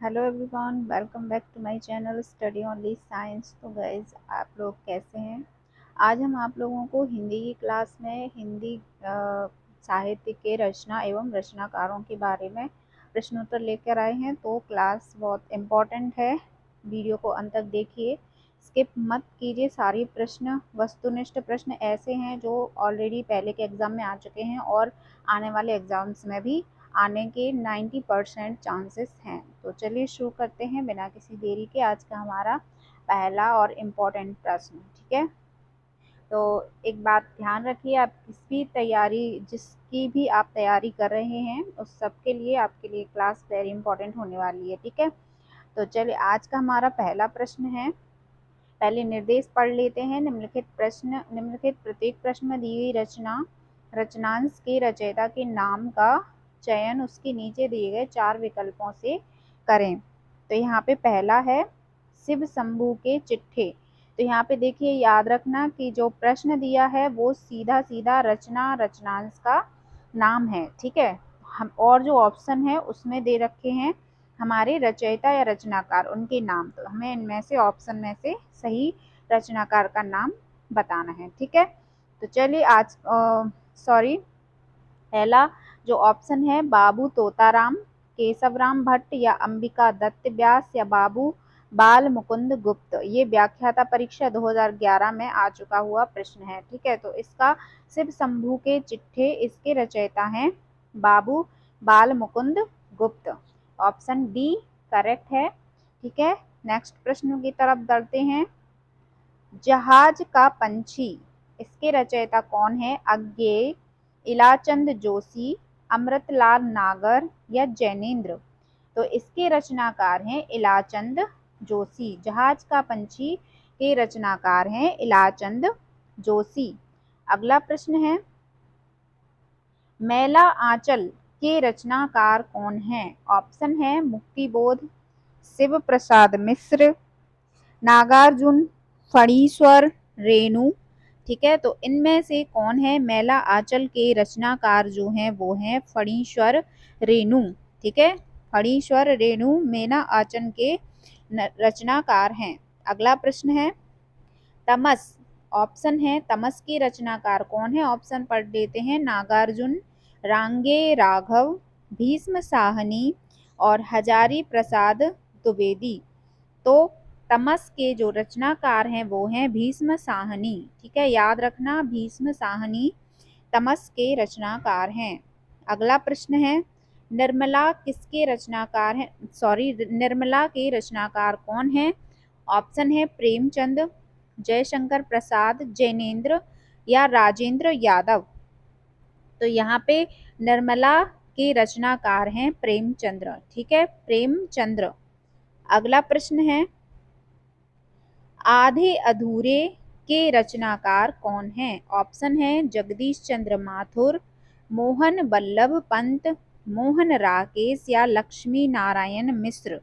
Hello everyone, welcome back to my channel study only science. तो guys, आप लोग कैसे हैं? आज हम आप लोगों को हिंदी की क्लास में हिंदी साहित्य के रचना एवं रचनाकारों के बारे में प्रश्नोत्तर लेकर आए हैं। तो क्लास बहुत इम्पोर्टेंट है, वीडियो को अंत तक देखिए, स्किप मत कीजिए। सारे प्रश्न वस्तुनिष्ठ प्रश्न ऐसे हैं जो ऑलरेडी पहले के एग्ज़ाम में आ चुके हैं और आने वाले एग्ज़ाम्स में भी आने के 90% चांसेस हैं। तो चलिए शुरू करते हैं बिना किसी देरी के। आज का हमारा पहला और इम्पोर्टेंट प्रश्न, ठीक है। तो एक बात ध्यान रखिए, आप जिसकी भी आप तैयारी कर रहे हैं उस सब के लिए आपके लिए क्लास वेरी इंपॉर्टेंट होने वाली है, ठीक है। तो चलिए आज का हमारा पहला प्रश्न है। पहले निर्देश पढ़ लेते हैं। निम्नलिखित प्रत्येक प्रश्न में दी गई रचनांश के रचयिता के नाम का चयन उसके नीचे दिए गए 4 विकल्पों से करें। तो यहाँ पे पहला है शिव शंभू के चिट्ठे। तो यहाँ पे देखिए, याद रखना कि जो प्रश्न दिया है वो सीधा सीधा रचनांश का नाम है, ठीक है। हम और जो ऑप्शन है उसमें दे रखे हैं हमारे रचयिता या रचनाकार, उनके नाम। तो हमें इनमें से ऑप्शन में से सही रचनाकार का नाम बताना है, ठीक है। तो चलिए पहला जो ऑप्शन है, बाबू तोताराम, केशवराम भट्ट या अंबिका दत्त व्यास या बाबू बाल मुकुंद गुप्त। ये व्याख्याता परीक्षा 2011 में आ चुका हुआ प्रश्न है, ठीक है। तो इसका शिव शंभू के चिट्ठे, इसके रचयिता हैं बाबू बाल मुकुंद गुप्त। ऑप्शन डी करेक्ट है, ठीक है। नेक्स्ट प्रश्न की तरफ बढ़ते हैं। जहाज का पंछी, इसके रचयिता कौन है? अज्ञेय, इलाचंद जोशी, अमृतलाल नागर या जैनेन्द्र। तो इसके रचनाकार हैं इलाचंद जोशी। जहाज का पंछी के रचनाकार हैं इलाचंद जोशी। अगला प्रश्न है, मैला आंचल के रचनाकार कौन है? ऑप्शन है मुक्तिबोध, शिव प्रसाद मिश्र, नागार्जुन, फणीश्वर, रेणु, ठीक है। तो इनमें से कौन है? मैला आंचल के रचनाकार जो हैं वो हैं फणीश्वर रेणु, ठीक है। फणीश्वर रेणु मेना आंचल के रचनाकार हैं। अगला प्रश्न है, तमस, ऑप्शन है तमस के रचनाकार कौन है? ऑप्शन पढ़ लेते हैं, नागार्जुन, रांगे राघव, भीष्म साहनी और हजारी प्रसाद द्विवेदी। तो तमस के जो रचनाकार हैं वो हैं भीष्म साहनी, ठीक है। याद रखना, भीष्म साहनी तमस के रचनाकार हैं। अगला प्रश्न है, निर्मला के रचनाकार कौन है? ऑप्शन है प्रेमचंद, जयशंकर प्रसाद, जैनेन्द्र या राजेंद्र यादव। तो यहाँ पे निर्मला के रचनाकार हैं प्रेमचंद्र, ठीक है, प्रेमचंद्र। अगला प्रश्न है, आधे अधूरे के रचनाकार कौन हैं? ऑप्शन है जगदीश चंद्र माथुर, मोहन वल्लभ पंत, मोहन राकेश या लक्ष्मी नारायण मिश्र।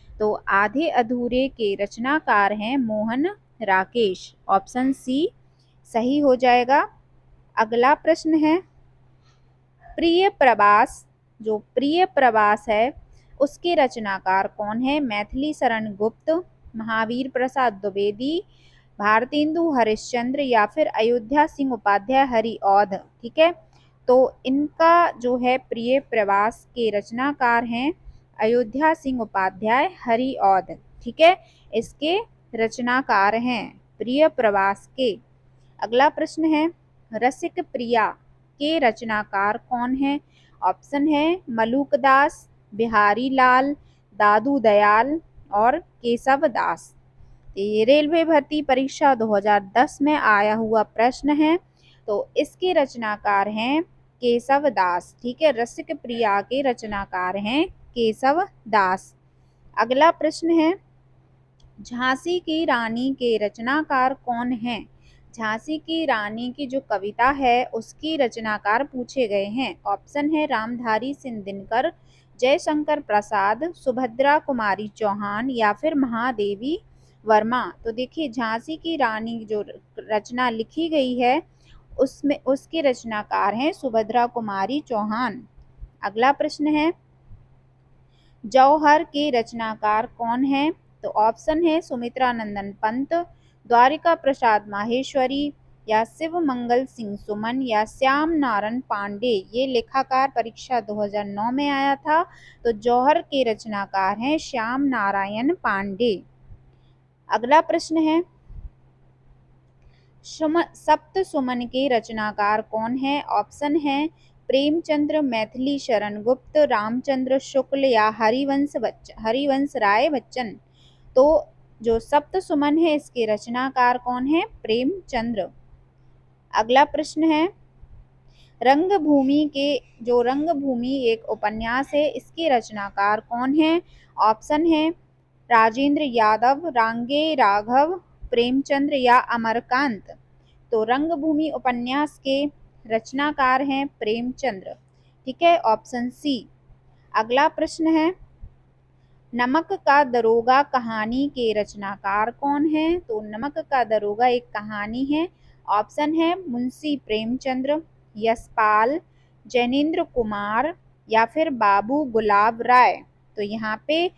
तो आधे अधूरे के रचनाकार हैं मोहन राकेश। ऑप्शन सी सही हो जाएगा। अगला प्रश्न है, प्रिय प्रवास, जो प्रिय प्रवास है उसके रचनाकार कौन है? मैथिली शरण गुप्त, महावीर प्रसाद द्विवेदी, भारतेंदु हरिश्चंद्र या फिर अयोध्या सिंह उपाध्याय हरिऔध, ठीक है। तो इनका जो है प्रिय प्रवास के रचनाकार हैं अयोध्या सिंह उपाध्याय हरिऔध, ठीक है। इसके रचनाकार हैं प्रिय प्रवास के। अगला प्रश्न है, रसिक प्रिया के रचनाकार कौन है? ऑप्शन है मलुकदास, बिहारी लाल, दादू दयाल और केशव दास। ये रेलवे भर्ती परीक्षा 2010 में आया हुआ प्रश्न है। तो इसके रचनाकार हैं केशव दास, ठीक है। रसिक प्रिया के रचनाकार हैं केशव दास। अगला प्रश्न है, झांसी की रानी के रचनाकार कौन हैं? झांसी की रानी की जो कविता है उसकी रचनाकार पूछे गए हैं। ऑप्शन है रामधारी सिंह दिनकर, जयशंकर प्रसाद, सुभद्रा कुमारी चौहान या फिर महादेवी वर्मा। तो देखिए, झांसी की रानी जो रचना लिखी गई है उसमें उसके रचनाकार हैं सुभद्रा कुमारी चौहान। अगला प्रश्न है, जौहर के रचनाकार कौन हैं? तो ऑप्शन है सुमित्रा नंदन पंत, द्वारिका प्रसाद माहेश्वरी, या शिव मंगल सिंह सुमन, या श्याम नारायण पांडे। ये लेखाकार परीक्षा 2009 में आया था। तो जौहर के रचनाकार हैं श्याम नारायण पांडे। अगला प्रश्न है सप्त सुमन के रचनाकार कौन है? ऑप्शन है प्रेमचंद्र, मैथिली शरण गुप्त, रामचंद्र शुक्ल, या हरिवंश राय बच्चन। तो जो सप्त सुमन है इसके रचनाकार कौन है? प्रेमचंद्र। अगला प्रश्न है रंगभूमि एक उपन्यास है, इसके रचनाकार कौन है? ऑप्शन है राजेंद्र यादव, रांगे राघव, प्रेमचंद्र, या अमरकांत। तो रंगभूमि उपन्यास के रचनाकार हैं प्रेमचंद्र। ठीक है, ऑप्शन सी। अगला प्रश्न है नमक का दरोगा कहानी के रचनाकार कौन है? तो नमक का दरोगा एक कहानी है। ऑप्शन है मुंशी प्रेमचंद्र, यशपाल, जैनेन्द्र कुमार, या फिर बाबू गुलाब राय। तो यहाँ पे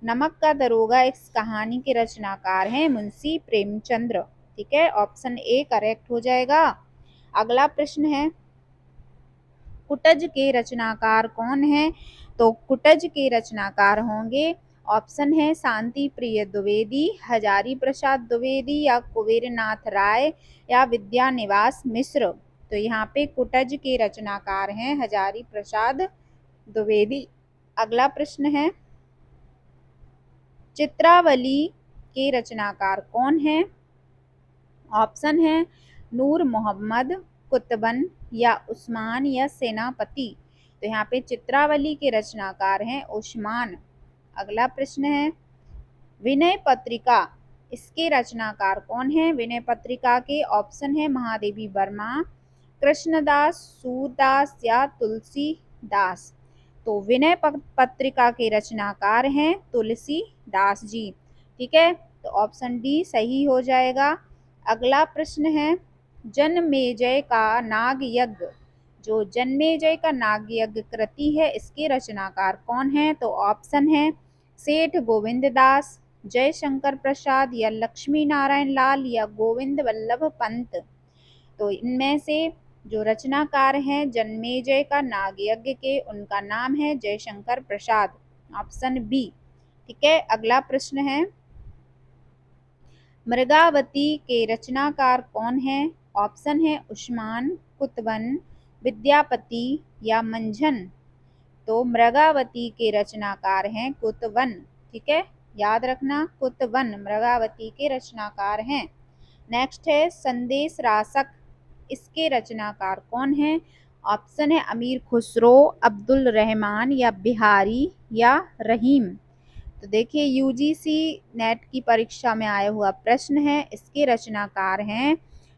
नमक का दरोगा इस कहानी के रचनाकार हैं मुंशी प्रेमचंद्र। ठीक है, ऑप्शन ए करेक्ट हो जाएगा। अगला प्रश्न है कुटज के रचनाकार कौन है? तो कुटज के रचनाकार होंगे ऑप्शन है शांति प्रिय द्विवेदी, हजारी प्रसाद द्विवेदी, या कुबेरनाथ राय, या विद्यानिवास मिश्र। तो यहाँ पे कुटज के रचनाकार हैं हजारी प्रसाद द्विवेदी। अगला प्रश्न है चित्रावली के रचनाकार कौन है? ऑप्शन है नूर मोहम्मद, कुतबन, या उस्मान, या सेनापति। तो यहाँ पे चित्रावली के रचनाकार हैं उस्मान। अगला प्रश्न है विनय पत्रिका, इसके रचनाकार कौन है? विनय पत्रिका के ऑप्शन है महादेवी वर्मा, कृष्णदास, सूरदास, या तुलसीदास। तो विनय पत्रिका के रचनाकार हैं तुलसीदास जी। ठीक है, तो ऑप्शन डी सही हो जाएगा। अगला प्रश्न है जनमेजय का नाग यज्ञ, जो जनमेजय का नाग यज्ञ कृति है इसके रचनाकार कौन है? तो ऑप्शन है सेठ गोविंद दास, जयशंकर प्रसाद, या लक्ष्मी नारायण लाल, या गोविंद वल्लभ पंत। तो इनमें से जो रचनाकार हैं जनमेजय का नाग यज्ञ के उनका नाम है जयशंकर प्रसाद। Option B. ठीक है, अगला प्रश्न है मृगावती के रचनाकार कौन है? ऑप्शन है उस्मान, कुतबन, विद्यापति, या मंझन। तो मृगावती के रचनाकार हैं कुतवन। ठीक है, याद रखना कुतवन मृगावती के रचनाकार हैं। नेक्स्ट है संदेश रासक, इसके रचनाकार कौन है? ऑप्शन है अमीर खुसरो, अब्दुल रहमान, या बिहारी, या रहीम। तो देखिए यूजीसी नेट की परीक्षा में आया हुआ प्रश्न है, इसके रचनाकार हैं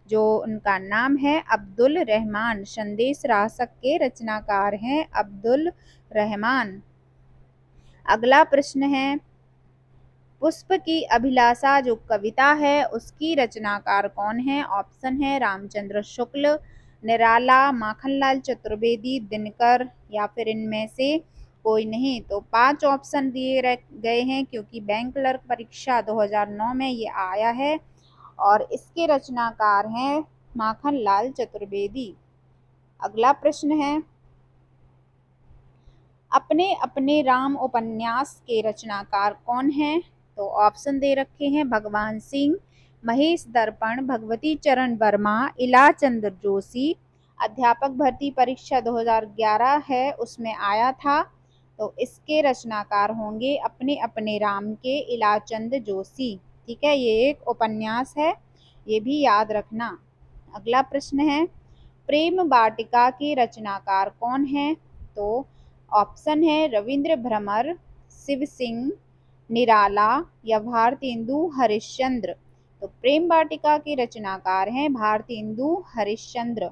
जो उनका नाम है अब्दुल रहमान। संदेश रासक के रचनाकार हैं अब्दुल रहमान। अगला प्रश्न है पुष्प की अभिलाषा जो कविता है उसकी रचनाकार कौन है? ऑप्शन है रामचंद्र शुक्ल, निराला, माखनलाल चतुर्वेदी, दिनकर, या फिर इनमें से कोई नहीं। तो 5 ऑप्शन दिए गए हैं क्योंकि बैंक क्लर्क परीक्षा 2009 में ये आया है और इसके रचनाकार हैं माखनलाल चतुर्वेदी। अगला प्रश्न है अपने अपने राम उपन्यास के रचनाकार कौन हैं? तो ऑप्शन दे रखे हैं भगवान सिंह, महेश दर्पण, भगवती चरण वर्मा, इला चंद्र जोशी। अध्यापक भर्ती परीक्षा 2011 है उसमें आया था। तो इसके रचनाकार होंगे अपने अपने राम के इलाचंद जोशी। ठीक है, ये एक उपन्यास है, ये भी याद रखना। अगला प्रश्न है प्रेम वाटिका के रचनाकार कौन है? तो ऑप्शन है रविंद्र भ्रमर, शिव सिंह, निराला, या भारतेंदु हरिश्चंद्र। तो प्रेम वाटिका के रचनाकार हैं भारतेंदु हरिश्चंद्र।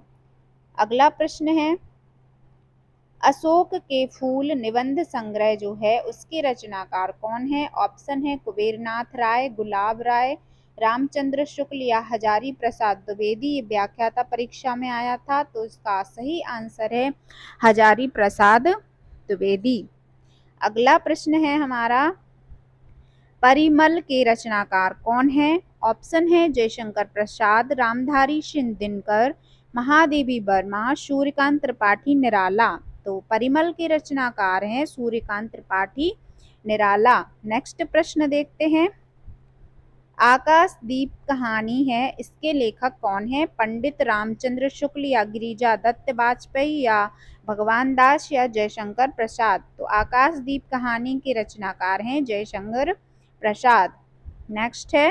अगला प्रश्न है अशोक के फूल निबंध संग्रह जो है उसके रचनाकार कौन है? ऑप्शन है कुबेरनाथ राय, गुलाब राय, रामचंद्र शुक्ल, या हजारी प्रसाद द्विवेदी। ये व्याख्याता परीक्षा में आया था तो इसका सही आंसर है हजारी प्रसाद द्विवेदी। अगला प्रश्न है हमारा, परिमल के रचनाकार कौन है? ऑप्शन है जयशंकर प्रसाद, रामधारी सिंह दिनकर, महादेवी वर्मा, सूर्यकांत त्रिपाठी निराला। तो परिमल के रचनाकार हैं सूर्यकांत त्रिपाठी निराला। नेक्स्ट प्रश्न देखते हैं, आकाशदीप कहानी है, इसके लेखक कौन है? पंडित रामचंद्र शुक्ल या गिरिजा दत्त वाजपेयी या भगवान दास या जयशंकर प्रसाद। तो आकाशदीप कहानी के रचनाकार हैं जयशंकर प्रसाद। नेक्स्ट है,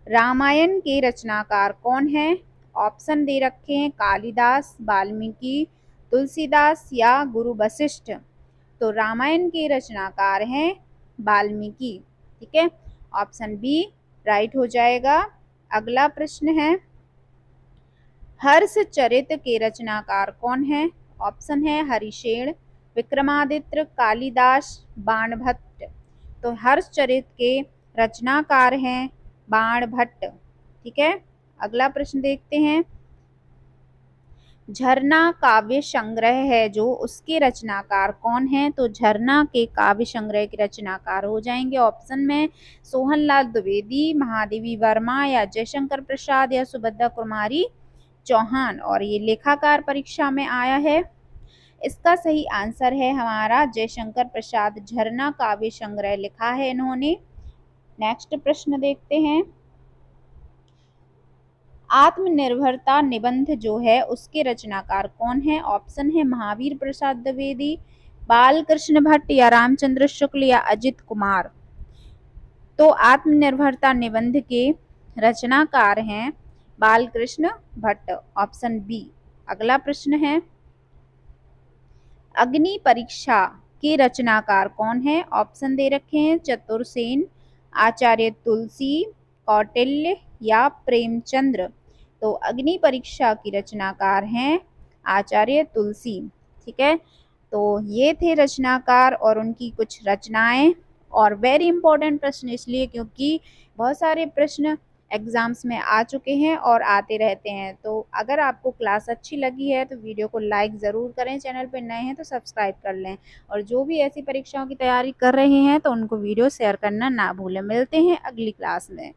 रामायण के रचनाकार कौन है? ऑप्शन दे रखे हैं कालिदास, वाल्मीकि, तुलसीदास या गुरु वशिष्ठ। तो रामायण के रचनाकार हैं वाल्मीकि। ठीक है, ऑप्शन बी राइट हो जाएगा। अगला प्रश्न है, हर्षचरित के रचनाकार कौन है? ऑप्शन है हरिशेन, विक्रमादित्य, कालिदास, बाणभट्ट। तो हर्षचरित के रचनाकार हैं बाणभट्ट। ठीक है, अगला प्रश्न देखते हैं, झरना काव्य संग्रह है जो, उसके रचनाकार कौन है? तो झरना के काव्य संग्रह के रचनाकार हो जाएंगे ऑप्शन में सोहनलाल द्विवेदी, महादेवी वर्मा या जयशंकर प्रसाद या सुभद्रा कुमारी चौहान। और ये लेखाकार परीक्षा में आया है। इसका सही आंसर है हमारा जयशंकर प्रसाद, झरना काव्य संग्रह लिखा है इन्होंने। नेक्स्ट प्रश्न देखते हैं, आत्मनिर्भरता निबंध जो है उसके रचनाकार कौन है? ऑप्शन है महावीर प्रसाद द्विवेदी, बालकृष्ण भट्ट या रामचंद्र शुक्ल या अजित कुमार। तो आत्मनिर्भरता निबंध के रचनाकार हैं बालकृष्ण भट्ट, ऑप्शन बी। अगला प्रश्न है, अग्नि परीक्षा के रचनाकार कौन है? ऑप्शन दे रखे हैं चतुरसेन, आचार्य तुलसी, कौटिल्य या प्रेमचंद्र। तो अग्नि परीक्षा की रचनाकार हैं आचार्य तुलसी। ठीक है, तो ये थे रचनाकार और उनकी कुछ रचनाएं। और वेरी इंपॉर्टेंट प्रश्न इसलिए क्योंकि बहुत सारे प्रश्न एग्जाम्स में आ चुके हैं और आते रहते हैं। तो अगर आपको क्लास अच्छी लगी है तो वीडियो को लाइक ज़रूर करें, चैनल पर नए हैं तो सब्सक्राइब कर लें, और जो भी ऐसी परीक्षाओं की तैयारी कर रहे हैं तो उनको वीडियो शेयर करना ना भूलें। मिलते हैं अगली क्लास में।